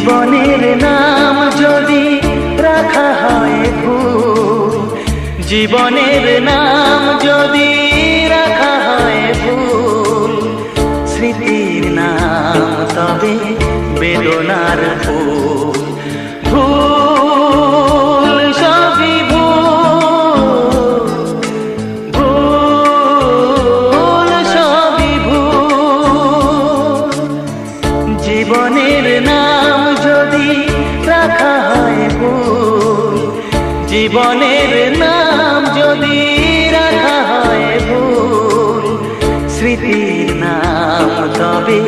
জীবনের নাম যদি রাখা হয় ভুল, জীবনের নাম যদি রাখা হয় ভুল, স্মৃতির নাম তবে বেদনার ফুল। ভুল সবই ভুল, ভুল সবই ভুল। জীবনের নাম যদি রাখা হয় ভুল, জীবনের নাম যদি রাখা হয় ভুল, স্মৃতির নাম তবে